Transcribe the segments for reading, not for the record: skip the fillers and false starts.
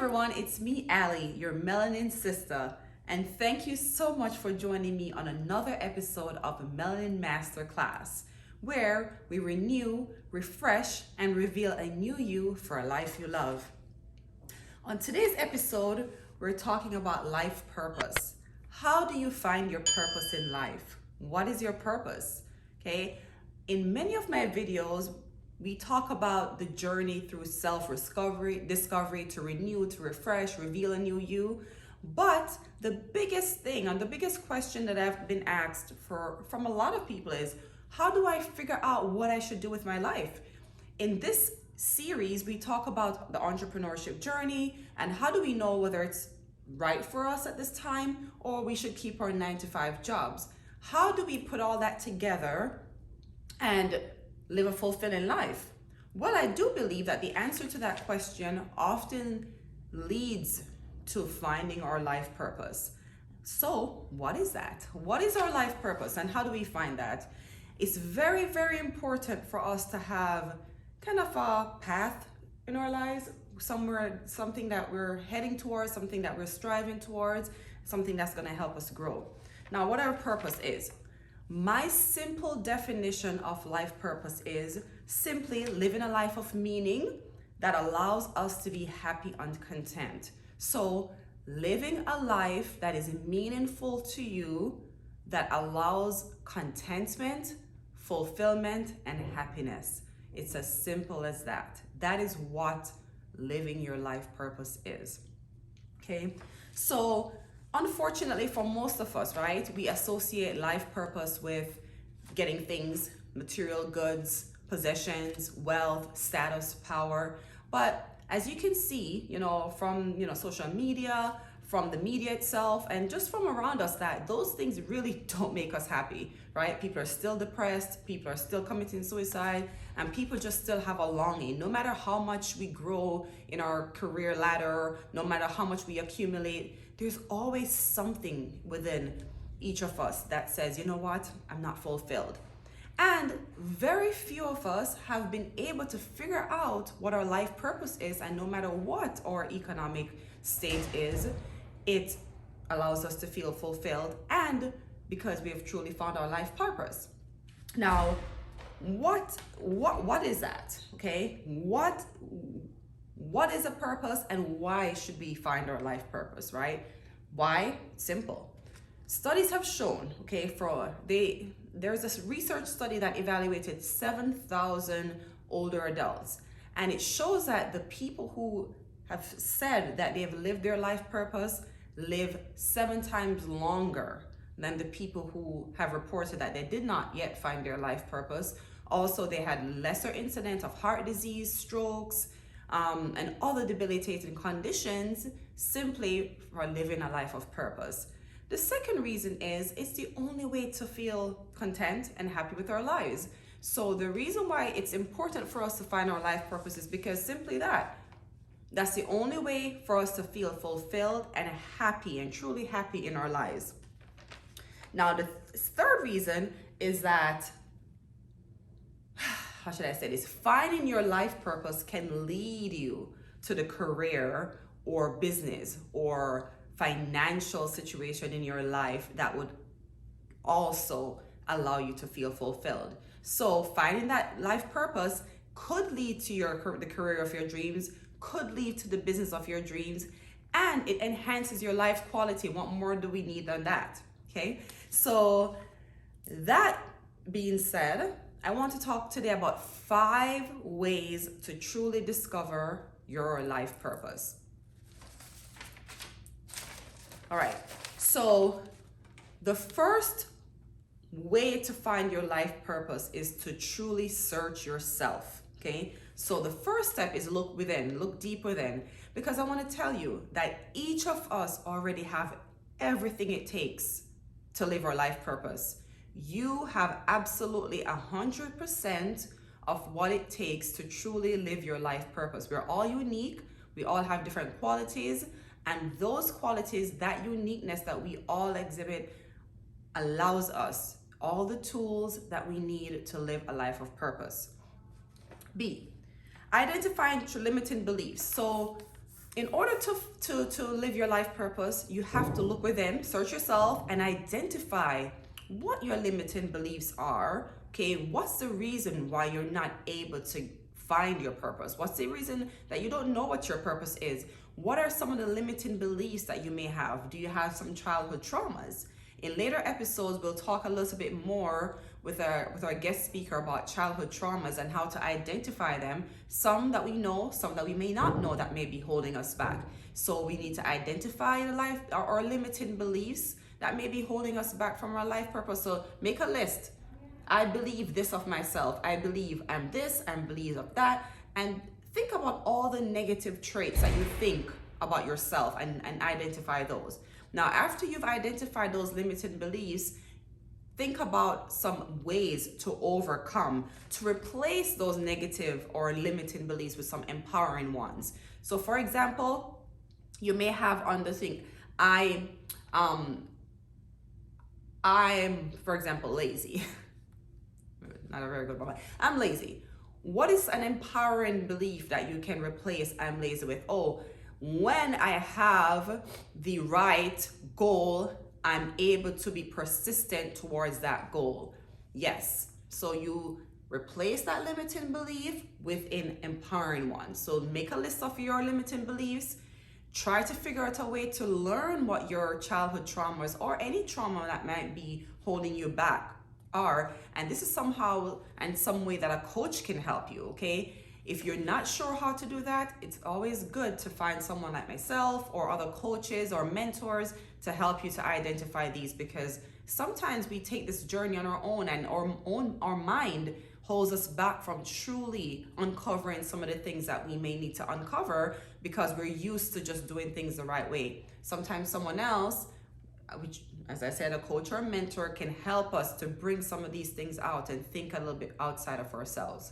everyone, it's me, Allie, your Melanin Sista, and thank you so much for joining me on another episode of Melanin Masterclass, where we renew, refresh, and reveal a new you for a life you love. On today's episode, we're talking about life purpose. How do you find your purpose in life? What is your purpose? Okay, in many of my videos, we talk about the journey through discovery to renew, to refresh, reveal a new you. But the biggest thing and the biggest question that I've been asked from a lot of people is, how do I figure out what I should do with my life? In this series, we talk about the entrepreneurship journey and how do we know whether it's right for us at this time or we should keep our 9-to-5 jobs. How do we put all that together and live a fulfilling life? Well, I do believe that the answer to that question often leads to finding our life purpose. So what is that? What is our life purpose and how do we find that? It's very, very important for us to have kind of a path in our lives, something that we're heading towards, something that we're striving towards, something that's going to help us grow. Now, what our purpose is. My simple definition of life purpose is simply living a life of meaning that allows us to be happy and content. So living a life that is meaningful to you, that allows contentment, fulfillment, and happiness. It's as simple as that. That is what living your life purpose is. Okay, so unfortunately for most of us, right, we associate life purpose with getting things, material goods, possessions, wealth, status, power. But as you can see, from social media, from the media itself, and just from around us, that those things really don't make us happy, right? People are still depressed, people are still committing suicide, and people just still have a longing. No matter how much we grow in our career ladder, no matter how much we accumulate, there's always something within each of us that says, you know what, I'm not fulfilled. And very few of us have been able to figure out what our life purpose is, and no matter what our economic state is, it allows us to feel fulfilled, and because we have truly found our life purpose. Now, what is that? Okay, what is a purpose and why should we find our life purpose, right? Why? Simple. Studies have shown, okay, there's this research study that evaluated 7,000 older adults, and it shows that the people who have said that they have lived their life purpose live 7 times longer than the people who have reported that they did not yet find their life purpose. Also, they had lesser incidence of heart disease, strokes, and other debilitating conditions simply for living a life of purpose. The second reason is it's the only way to feel content and happy with our lives. So the reason why it's important for us to find our life purpose is because simply that's the only way for us to feel fulfilled and happy and truly happy in our lives. Now, the third reason is that, how should I say this? Finding your life purpose can lead you to the career or business or financial situation in your life that would also allow you to feel fulfilled. So finding that life purpose could lead to the career of your dreams, could lead to the business of your dreams, and it enhances your life quality. What more do we need than that? Okay, so that being said, I want to talk today about 5 ways to truly discover your life purpose. All right, so the first way to find your life purpose is to truly search yourself, okay? So the first step is look within, look deep within, because I want to tell you that each of us already have everything it takes to live our life purpose. You have absolutely 100% of what it takes to truly live your life purpose. We're all unique. We all have different qualities, and those qualities, that uniqueness that we all exhibit, allows us all the tools that we need to live a life of purpose. B, identifying limiting beliefs. So in order to live your life purpose, you have to look within, search yourself, and identify what your limiting beliefs are. Okay, what's the reason why you're not able to find your purpose? What's the reason that you don't know what your purpose is? What are some of the limiting beliefs that you may have? Do you have some childhood traumas? In later episodes, we'll talk a little bit more with our guest speaker about childhood traumas and how to identify them. Some that we know, some that we may not know that may be holding us back. So we need to identify our limiting beliefs that may be holding us back from our life purpose. So make a list. I believe this of myself. I believe I'm this, I believe of that. And think about all the negative traits that you think about yourself and identify those. Now, after you've identified those limiting beliefs, think about some ways to overcome, to replace those negative or limiting beliefs with some empowering ones. So for example, you may have on the thing, I'm, for example, lazy. Not a very good one. I'm lazy. What is an empowering belief that you can replace I'm lazy with? Oh, when I have the right goal, I'm able to be persistent towards that goal. Yes. So you replace that limiting belief with an empowering one. So make a list of your limiting beliefs. Try to figure out a way to learn what your childhood traumas or any trauma that might be holding you back are. And this is somehow and some way that a coach can help you, okay? If you're not sure how to do that, it's always good to find someone like myself or other coaches or mentors to help you to identify these, because sometimes we take this journey on our own and our mind holds us back from truly uncovering some of the things that we may need to uncover because we're used to just doing things the right way. Sometimes someone else, which, as I said, a coach or a mentor, can help us to bring some of these things out and think a little bit outside of ourselves.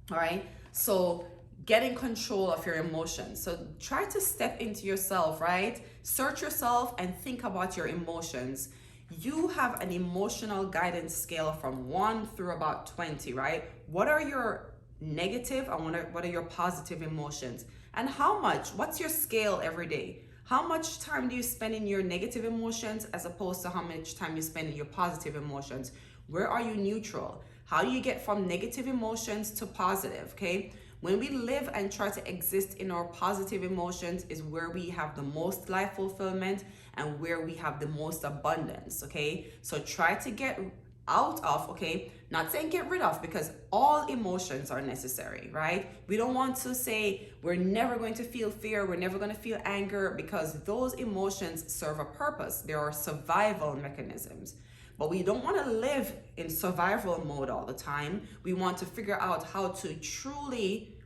All right, so getting control of your emotions. So try to step into yourself, right? Search yourself and think about your emotions. You have an emotional guidance scale from 1 through about 20, right? What are your negative and what are your positive emotions? And how much? What's your scale every day? How much time do you spend in your negative emotions as opposed to how much time you spend in your positive emotions? Where are you neutral? How do you get from negative emotions to positive, okay? When we live and try to exist in our positive emotions is where we have the most life fulfillment and where we have the most abundance, okay? So try to get out of, okay? Not saying get rid of, because all emotions are necessary, right? We don't want to say we're never going to feel fear, we're never going to feel anger, because those emotions serve a purpose. They are survival mechanisms. But we don't want to live in survival mode all the time. We want to figure out how to truly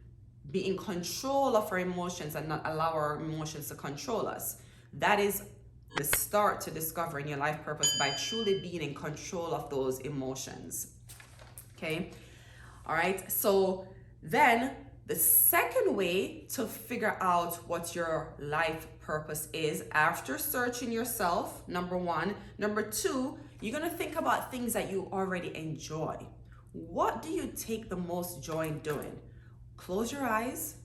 be in control of our emotions and not allow our emotions to control us. That is the start to discovering your life purpose, by truly being in control of those emotions. Okay? All right. So then the second way to figure out what your life purpose is, after searching yourself, number one. Number two, you're going to think about things that you already enjoy. What do you take the most joy in doing? Close your eyes.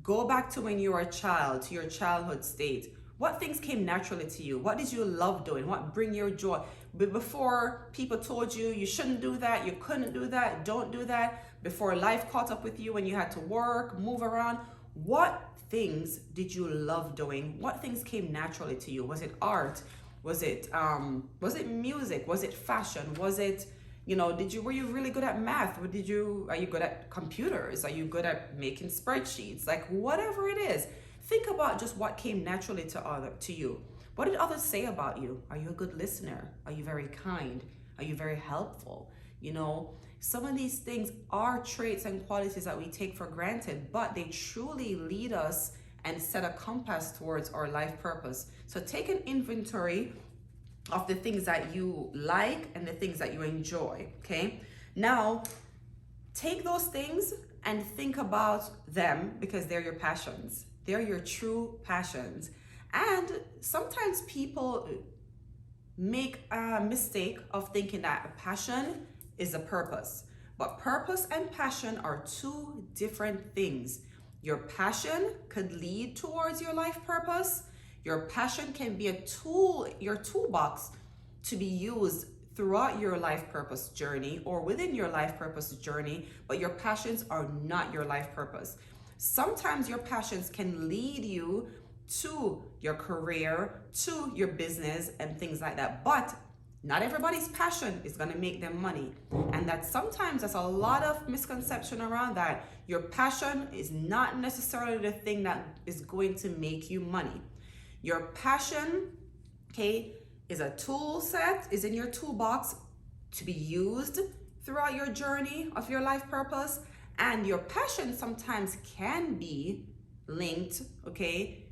Go back to when you were a child, to your childhood state. What things came naturally to you? What did you love doing? What bring your joy? But before people told you you shouldn't do that, you couldn't do that, don't do that, before life caught up with you when you had to work, move around, what things did you love doing? What things came naturally to you? Was it art? Was it music? Was it fashion? Was it, were you really good at math? Are you good at computers? Are you good at making spreadsheets? Like whatever it is, think about just what came naturally to you. What did others say about you? Are you a good listener? Are you very kind? Are you very helpful? Some of these things are traits and qualities that we take for granted, but they truly lead us and set a compass towards our life purpose. So take an inventory of the things that you like and the things that you enjoy, okay? Now, take those things and think about them, because they're your passions. They're your true passions. And sometimes people make a mistake of thinking that a passion is a purpose. But purpose and passion are two different things. Your passion could lead towards your life purpose. Your passion can be a tool, your toolbox, to be used throughout your life purpose journey or within your life purpose journey, but your passions are not your life purpose. Sometimes your passions can lead you to your career, to your business, and things like that. But not everybody's passion is going to make them money. And that sometimes there's a lot of misconception around that. Your passion is not necessarily the thing that is going to make you money. Your passion, okay, is a tool set, is in your toolbox to be used throughout your journey of your life purpose. And your passion sometimes can be linked, okay,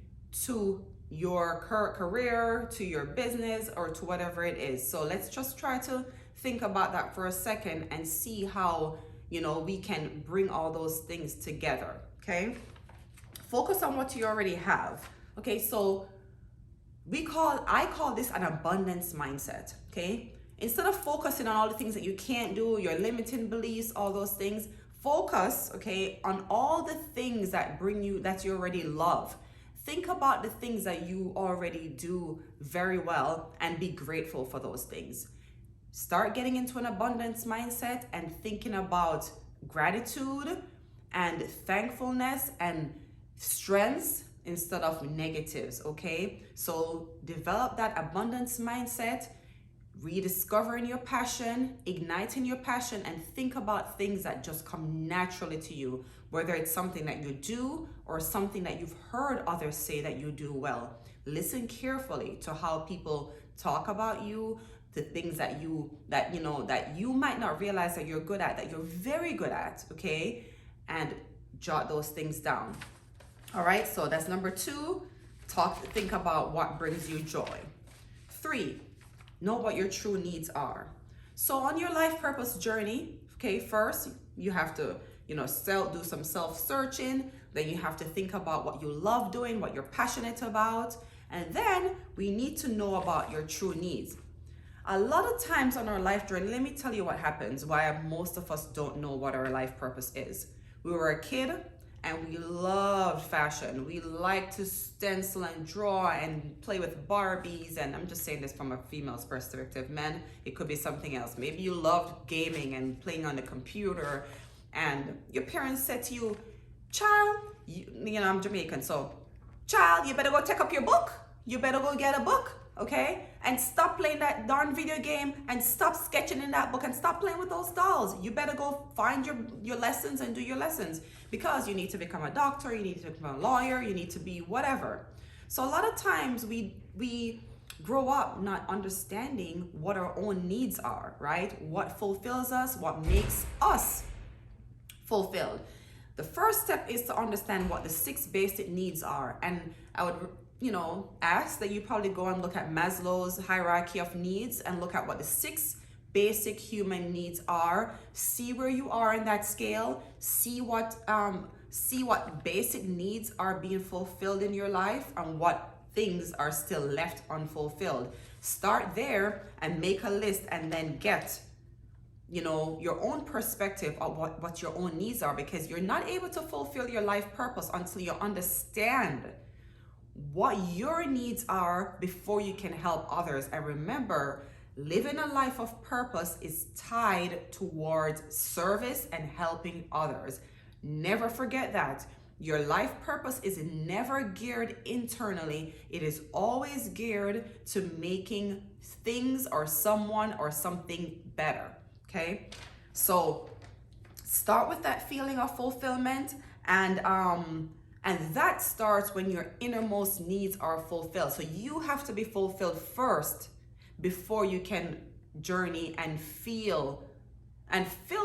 to your career, to your business, or to whatever it is. So let's just try to think about that for a second and see how, we can bring all those things together, okay? Focus on what you already have. Okay, so I call this an abundance mindset, okay? Instead of focusing on all the things that you can't do, your limiting beliefs, all those things, focus, okay, on all the things that you already love. Think about the things that you already do very well and be grateful for those things. Start getting into an abundance mindset and thinking about gratitude and thankfulness and strengths instead of negatives, okay? So develop that abundance mindset, rediscovering your passion, igniting your passion, and think about things that just come naturally to you, whether it's something that you do or something that you've heard others say that you do well. Listen carefully to how people talk about you, the things that you might not realize that you're good at, that you're very good at, okay? And jot those things down. All right, so that's number 2. Think about what brings you joy. 3, know what your true needs are. So on your life purpose journey, okay, first you have to, do some self-searching. Then you have to think about what you love doing, what you're passionate about. And then we need to know about your true needs. A lot of times on our life journey, let me tell you what happens, why most of us don't know what our life purpose is. We were a kid and we loved fashion. We liked to stencil and draw and play with Barbies. And I'm just saying this from a female's perspective. Men, it could be something else. Maybe you loved gaming and playing on the computer. And your parents said to you, child, I'm Jamaican, so child, you better go take up your book. You better go get a book, okay? And stop playing that darn video game and stop sketching in that book and stop playing with those dolls. You better go find your lessons and do your lessons, because you need to become a doctor, you need to become a lawyer, you need to be whatever. So a lot of times we grow up not understanding what our own needs are, right? What fulfills us, what makes us fulfilled. The first step is to understand what the 6 basic needs are. And I would, ask that you probably go and look at Maslow's hierarchy of needs and look at what the 6 basic human needs are. See where you are in that scale. See what basic needs are being fulfilled in your life and what things are still left unfulfilled. Start there and make a list, and then get your own perspective of what your own needs are, because you're not able to fulfill your life purpose until you understand what your needs are before you can help others. And remember, living a life of purpose is tied towards service and helping others. Never forget that. Your life purpose is never geared internally. It is always geared to making things or someone or something better. Okay, so start with that feeling of fulfillment, and that starts when your innermost needs are fulfilled. So you have to be fulfilled first before you can journey and fill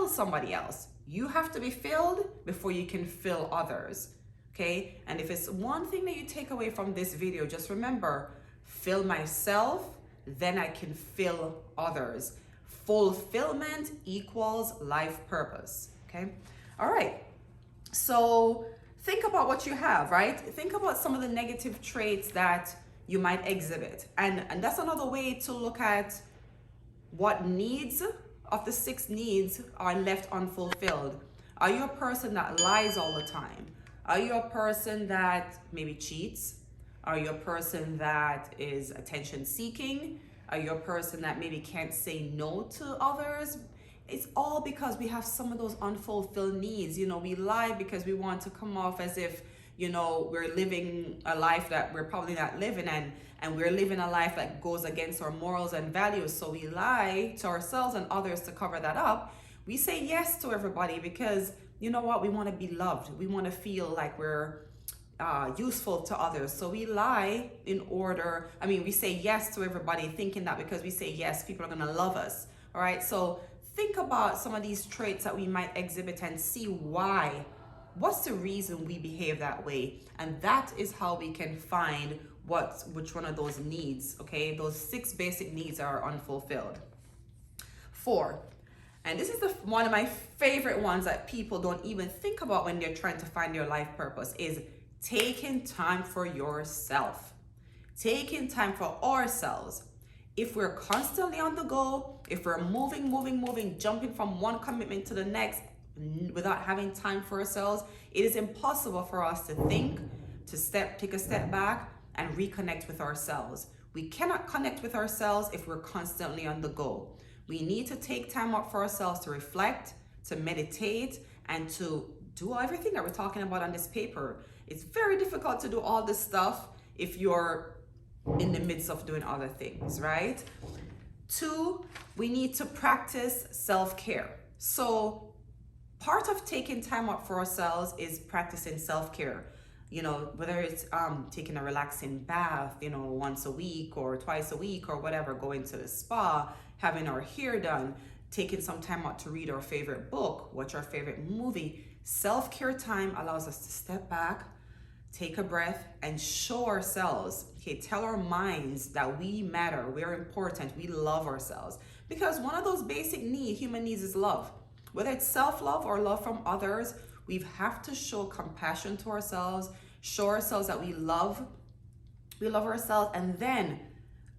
somebody else. You have to be filled before you can fill others. Okay, and if it's one thing that you take away from this video, just remember, fill myself, then I can fill others. Fulfillment equals life purpose, okay? All right, so think about what you have, right? Think about some of the negative traits that you might exhibit. And that's another way to look at what needs of the 6 needs are left unfulfilled. Are you a person that lies all the time? Are you a person that maybe cheats? Are you a person that is attention seeking? Are you a person that maybe can't say no to others? It's all because we have some of those unfulfilled needs. We lie because we want to come off as if, we're living a life that we're probably not living, and we're living a life that goes against our morals and values. So we lie to ourselves and others to cover that up. We say yes to everybody because, you know what, we want to be loved. We want to feel like we're useful to others. So we lie we say yes to everybody thinking that because we say yes, people are going to love us. All right. So think about some of these traits that we might exhibit and see why. What's the reason we behave that way? And that is how we can find which one of those needs, okay? Those 6 basic needs are unfulfilled. 4, and this is one of my favorite ones that people don't even think about when they're trying to find their life purpose, is taking time for yourself. Taking time for ourselves. If we're constantly on the go, if we're moving, jumping from one commitment to the next without having time for ourselves, it is impossible for us to think, take a step back and reconnect with ourselves. We cannot connect with ourselves if we're constantly on the go. We need to take time out for ourselves to reflect, to meditate, and to do everything that we're talking about on this paper. It's very difficult to do all this stuff if you're in the midst of doing other things, right? 2, we need to practice self-care. So part of taking time out for ourselves is practicing self-care. Whether it's taking a relaxing bath, once a week or twice a week or whatever, going to the spa, having our hair done, taking some time out to read our favorite book, watch our favorite movie. Self-care time allows us to step back, take a breath, and show ourselves, tell our minds that we matter, we're important, we love ourselves. Because one of those basic human needs is love. Whether it's self-love or love from others, we have to show compassion to ourselves, show ourselves that we love ourselves, and then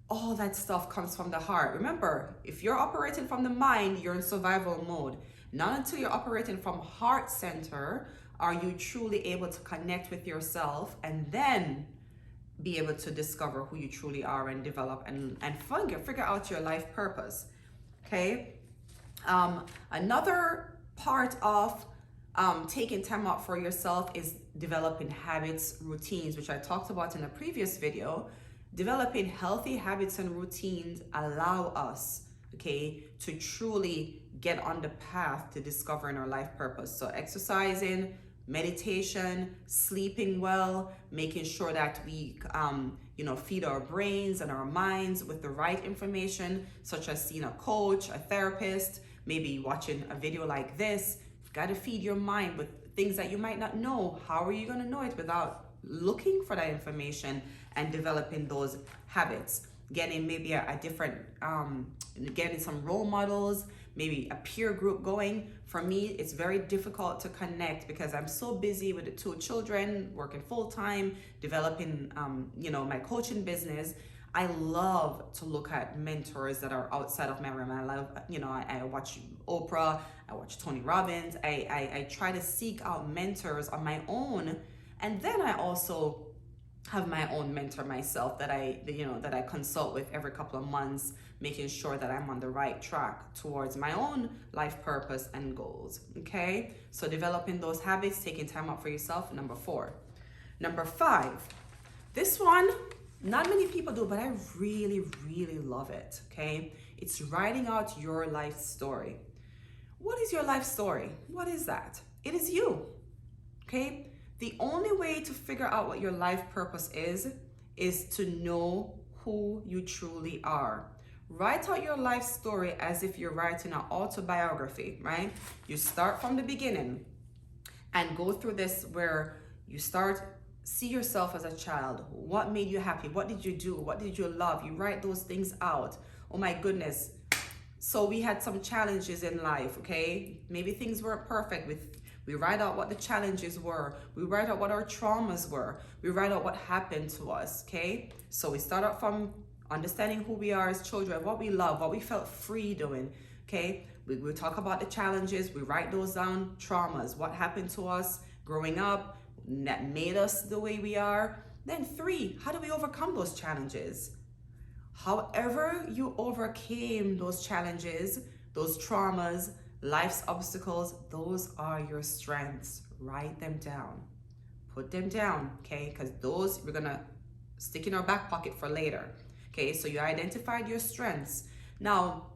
all that stuff comes from the heart. Remember, if you're operating from the mind, you're in survival mode. Not until you're operating from heart center are you truly able to connect with yourself and then be able to discover who you truly are and develop and figure out your life purpose. Okay. Another part of taking time out for yourself is developing habits, routines, which I talked about in a previous video. Developing healthy habits and routines allow us, to truly get on the path to discovering our life purpose. So exercising, meditation, sleeping well, making sure that we, feed our brains and our minds with the right information, such as seeing a coach, a therapist, maybe watching a video like this. You've got to feed your mind with things that you might not know. How are you going to know it without looking for that information and developing those habits? Getting maybe a different, getting some role models, maybe a peer group going. For me, it's very difficult to connect because I'm so busy with the 2 children, working full time, developing, my coaching business. I love to look at mentors that are outside of my realm. I love, I watch Oprah, I watch Tony Robbins. I try to seek out mentors on my own. And then I also have my own mentor myself that I consult with every couple of months, making sure that I'm on the right track towards my own life purpose and goals. Okay. So developing those habits, taking time out for yourself. Number 4. Number 5, this one, not many people do, but I really, really love it. Okay. It's writing out your life story. What is your life story? What is that? It is you. Okay. The only way to figure out what your life purpose is to know who you truly are. Write out your life story as if you're writing an autobiography, right? You start from the beginning and go through this where you see yourself as a child. What made you happy? What did you do? What did you love? You write those things out. Oh my goodness. So we had some challenges in life, okay? Maybe things weren't perfect. We write out what the challenges were. We write out what our traumas were. We write out what happened to us, okay? So we start out from understanding who we are as children, what we love, what we felt free doing, okay? We talk about the challenges. We write those down, traumas, what happened to us growing up, that made us the way we are. Then 3, how do we overcome those challenges? However you overcame those challenges, those traumas, life's obstacles, those are your strengths. Write them down. Put them down, okay? Because those we're gonna stick in our back pocket for later. Okay, so you identified your strengths. Now,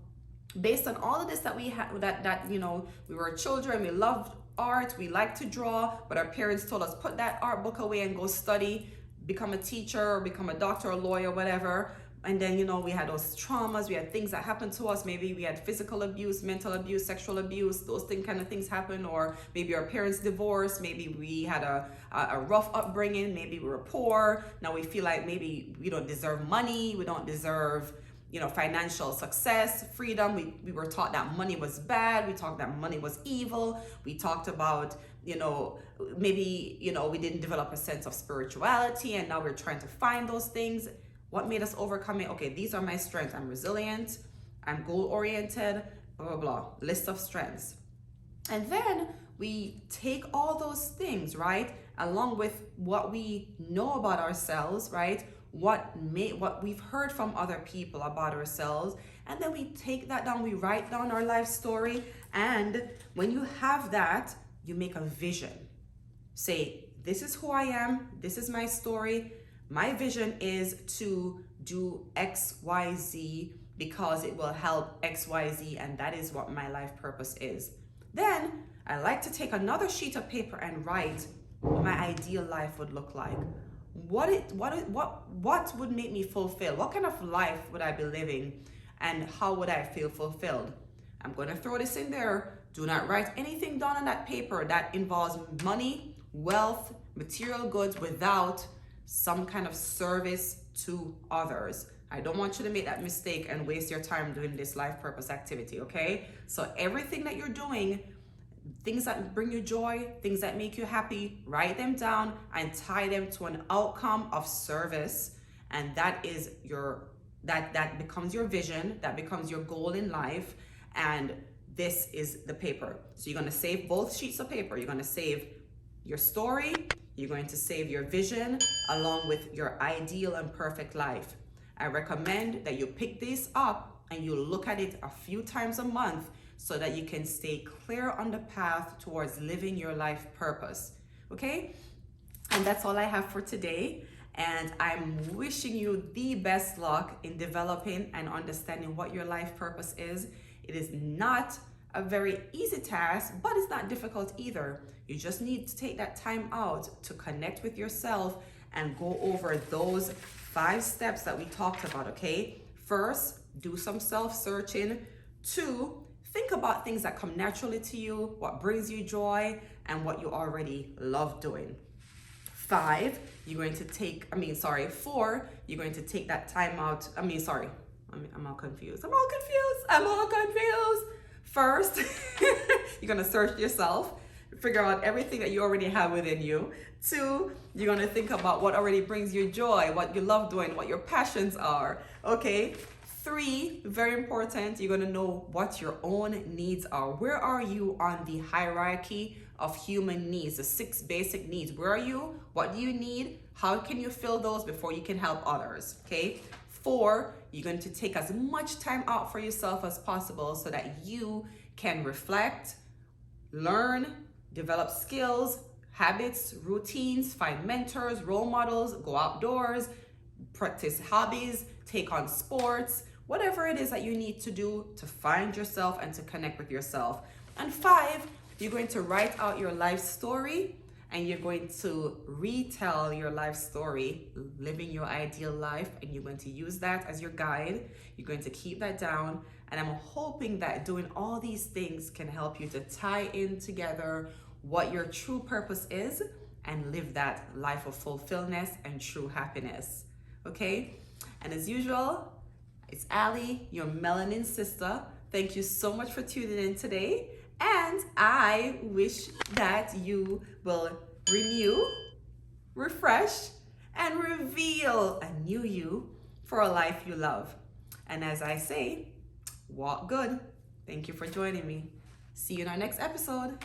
based on all of this that we had, that you know, we were children, we loved art, we liked to draw, but our parents told us put that art book away and go study, become a teacher or become a doctor or lawyer, whatever. And then, you know, we had those traumas, we had things that happened to us. Maybe we had physical abuse, mental abuse, sexual abuse, those kind of things happen. Or maybe our parents divorced, maybe we had a rough upbringing, maybe we were poor. Now we feel like maybe we don't deserve money, we don't deserve, you know, financial success, freedom. We were taught that money was bad. We talked that money was evil. We talked about, you know, maybe, you know, we didn't develop a sense of spirituality, and now we're trying to find those things. What made us overcome it? Okay, these are my strengths. I'm resilient, I'm goal-oriented, blah, blah, blah. List of strengths. And then we take all those things, right? Along with what we know about ourselves, right? What we've heard from other people about ourselves. And then we take that down, we write down our life story. And when you have that, you make a vision. Say, this is who I am, this is my story. My vision is to do X, Y, Z because it will help X, Y, Z, and that is what my life purpose is. Then I like to take another sheet of paper and write what my ideal life would look like. What would make me fulfilled? What kind of life would I be living, and how would I feel fulfilled? I'm going to throw this in there. Do not write anything down on that paper that involves money, wealth, material goods without some kind of service to others. I don't want you to make that mistake and waste your time doing this life purpose activity, okay? So everything that you're doing, things that bring you joy, things that make you happy, write them down and tie them to an outcome of service. And that is that becomes your vision, that becomes your goal in life. And this is the paper. So you're gonna save both sheets of paper. You're gonna save your story, you're going to save your vision along with your ideal and perfect life. I recommend that you pick this up and you look at it a few times a month so that you can stay clear on the path towards living your life purpose. Okay? And that's all I have for today. And I'm wishing you the best luck in developing and understanding what your life purpose is. It is not a very easy task, but it's not difficult either. You just need to take that time out to connect with yourself and go over those 5 steps that we talked about, okay? First, do some self-searching. 2, think about things that come naturally to you, what brings you joy, and what you already love doing. 4, you're going to take that time out. I'm all confused. First, you're gonna search yourself, figure out everything that you already have within you. 2, you're gonna think about what already brings you joy, what you love doing, what your passions are, okay? 3, very important, you're gonna know what your own needs are. Where are you on the hierarchy of human needs, the 6 basic needs? Where are you? What do you need? How can you fill those before you can help others, okay? 4, you're going to take as much time out for yourself as possible so that you can reflect, learn, develop skills, habits, routines, find mentors, role models, go outdoors, practice hobbies, take on sports, whatever it is that you need to do to find yourself and to connect with yourself. And 5, you're going to write out your life story, and you're going to retell your life story, living your ideal life, and you're going to use that as your guide. You're going to keep that down, and I'm hoping that doing all these things can help you to tie in together what your true purpose is and live that life of fulfillment and true happiness, okay? And as usual, it's Ali, your Melanin Sister. Thank you so much for tuning in today. And I wish that you will renew, refresh, and reveal a new you for a life you love. And as I say, walk good. Thank you for joining me. See you in our next episode.